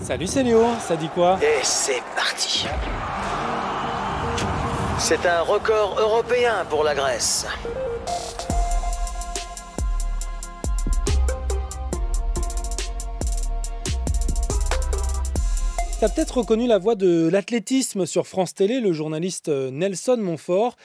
Salut, c'est Léo, ça dit quoi? Et c'est parti. C'est un record européen pour la Grèce. T'as peut-être reconnu la voix de l'athlétisme sur France Télé, le journaliste Nelson Montfort.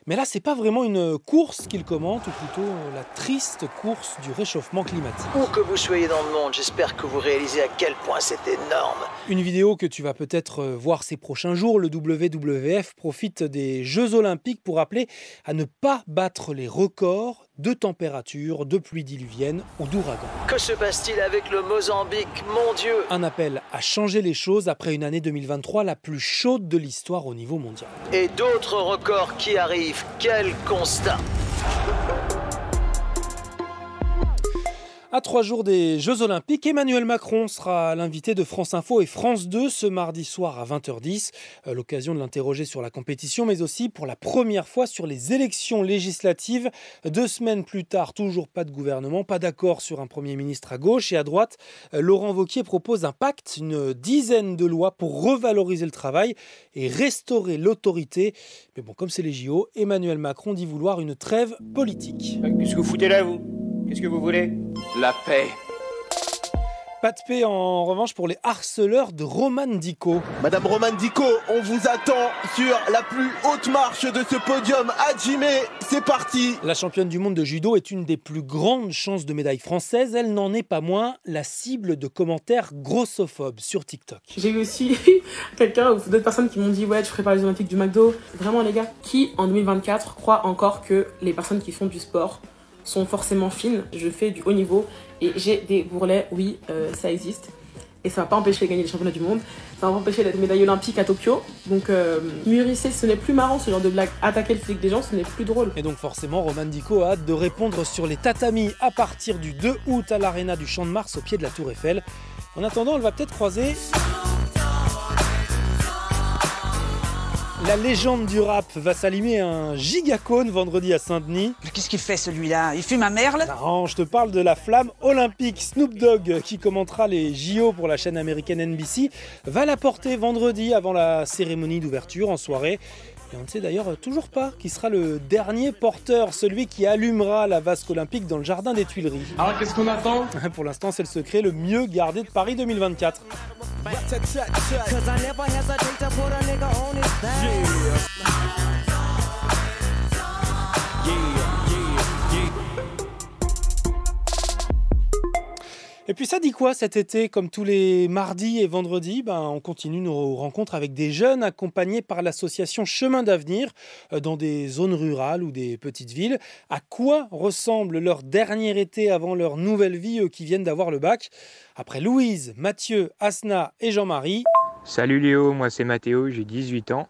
Mais là, c'est pas vraiment une course qu'il commente, ou plutôt la triste course du réchauffement climatique. Où que vous soyez dans le monde, j'espère que vous réalisez à quel point c'est énorme. Une vidéo que tu vas peut-être voir ces prochains jours. Le WWF profite des Jeux Olympiques pour appeler à ne pas battre les records de température, de pluie diluvienne ou d'ouragan. Que se passe-t-il avec le Mozambique, mon Dieu? Un appel à changer les choses après une année 2023 la plus chaude de l'histoire au niveau mondial. Et d'autres records qui arrivent, quel constat! À 3 jours des Jeux Olympiques, Emmanuel Macron sera l'invité de France Info et France 2 ce mardi soir à 20h10. L'occasion de l'interroger sur la compétition, mais aussi pour la première fois sur les élections législatives. 2 semaines plus tard, toujours pas de gouvernement, pas d'accord sur un Premier ministre à gauche et à droite. Laurent Wauquiez propose un pacte, une dizaine de lois pour revaloriser le travail et restaurer l'autorité. Mais bon, comme c'est les JO, Emmanuel Macron dit vouloir une trêve politique. Qu'est-ce que vous foutez là, vous? Qu'est-ce que vous voulez? La paix. Pas de paix en revanche pour les harceleurs de Romane Dico. Madame Romane Dico, on vous attend sur la plus haute marche de ce podium. Hajime, c'est parti. La championne du monde de judo est une des plus grandes chances de médaille française. Elle n'en est pas moins la cible de commentaires grossophobes sur TikTok. J'ai eu aussi quelqu'un ou d'autres personnes qui m'ont dit « Ouais, tu ferais pas les Olympiques du McDo ». Vraiment les gars, qui en 2024 croit encore que les personnes qui font du sport sont forcément fines? Je fais du haut niveau et j'ai des bourrelets, oui, ça existe. Et ça va pas empêcher de gagner les championnats du monde, ça va pas empêcher d'être médaille olympique à Tokyo. Donc mûrissez, ce n'est plus marrant ce genre de blague. Attaquer le physique des gens, ce n'est plus drôle. Et donc forcément, Romane Dico a hâte de répondre sur les tatamis à partir du 2 août à l'Arena du Champ de Mars au pied de la Tour Eiffel. En attendant, elle va peut-être croiser la légende du rap. Va s'allumer un gigacone vendredi à Saint-Denis. Qu'est-ce qu'il fait celui-là? Il fume un merle? Non, je te parle de la flamme olympique. Snoop Dogg, qui commentera les JO pour la chaîne américaine NBC, va la porter vendredi avant la cérémonie d'ouverture en soirée. Et on ne sait d'ailleurs toujours pas qui sera le dernier porteur, celui qui allumera la vasque olympique dans le jardin des Tuileries. Alors qu'est-ce qu'on attend? Pour l'instant, c'est le secret le mieux gardé de Paris 2024. Et puis ça dit quoi cet été? Comme tous les mardis et vendredis, on continue nos rencontres avec des jeunes accompagnés par l'association Chemin d'Avenir dans des zones rurales ou des petites villes. À quoi ressemble leur dernier été avant leur nouvelle vie, eux qui viennent d'avoir le bac? Après Louise, Mathieu, Asna et Jean-Marie. Salut Léo, moi c'est Mathéo, j'ai 18 ans.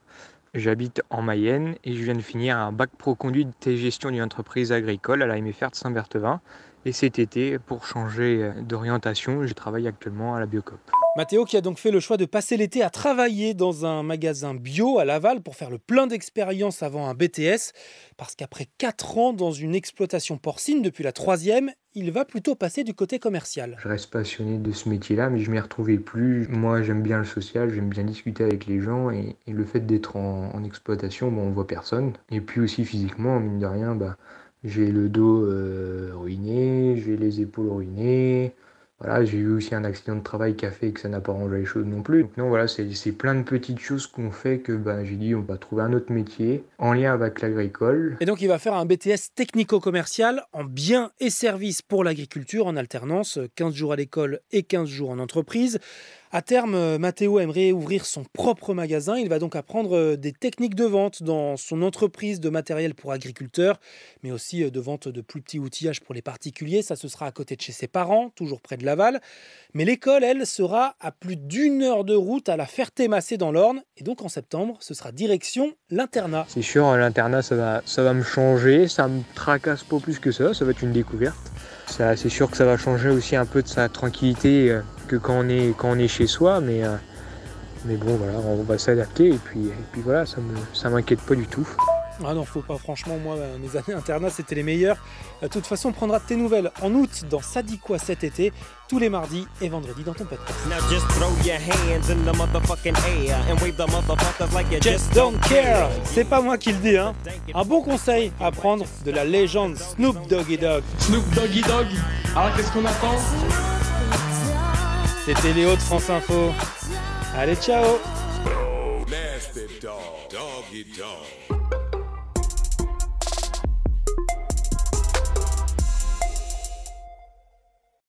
J'habite en Mayenne et je viens de finir un bac pro conduite et gestion d'une entreprise agricole à la MFR de Saint-Berthevin. Et cet été, pour changer d'orientation, je travaille actuellement à la Biocoop. Mathéo qui a donc fait le choix de passer l'été à travailler dans un magasin bio à Laval pour faire le plein d'expérience avant un BTS. Parce qu'après 4 ans dans une exploitation porcine depuis la 3e, il va plutôt passer du côté commercial. Je reste passionné de ce métier-là, mais je m'y retrouvais plus. Moi, j'aime bien le social, j'aime bien discuter avec les gens. Et le fait d'être en exploitation, on voit personne. Et puis aussi physiquement, mine de rien, j'ai le dos ruiné, j'ai les épaules ruinées. Voilà, j'ai eu aussi un accident de travail qui a fait que ça n'a pas arrangé les choses non plus. Donc non, voilà, c'est plein de petites choses qu'on fait que j'ai dit on va trouver un autre métier en lien avec l'agricole. Et donc il va faire un BTS technico-commercial en biens et services pour l'agriculture en alternance, 15 jours à l'école et 15 jours en entreprise. À terme, Mathéo aimerait ouvrir son propre magasin. Il va donc apprendre des techniques de vente dans son entreprise de matériel pour agriculteurs, mais aussi de vente de plus petits outillages pour les particuliers. Ça, ce sera à côté de chez ses parents, toujours près de Laval. Mais l'école, elle, sera à plus d'1 heure de route à la Ferté-Massé dans l'Orne. Et donc en septembre, ce sera direction l'internat. C'est sûr, l'internat, ça va me changer. Ça me tracasse pas plus que ça. Ça va être une découverte. C'est sûr que ça va changer aussi un peu de sa tranquillité que quand on est chez soi, mais bon voilà, on va s'adapter et puis voilà, ça m'inquiète pas du tout. Ah non, faut pas, franchement, moi, mes années internat, c'était les meilleures. De toute façon, on prendra de tes nouvelles en août dans Ça dit quoi cet été, tous les mardis et vendredis dans ton podcast. Just don't care, c'est pas moi qui le dis, hein. Un bon conseil à prendre de la légende Snoop Doggy Dogg. Snoop Doggy Dogg. Alors qu'est-ce qu'on attend? C'était Léo de France Info. Allez, ciao. Nasty dog, doggy dog.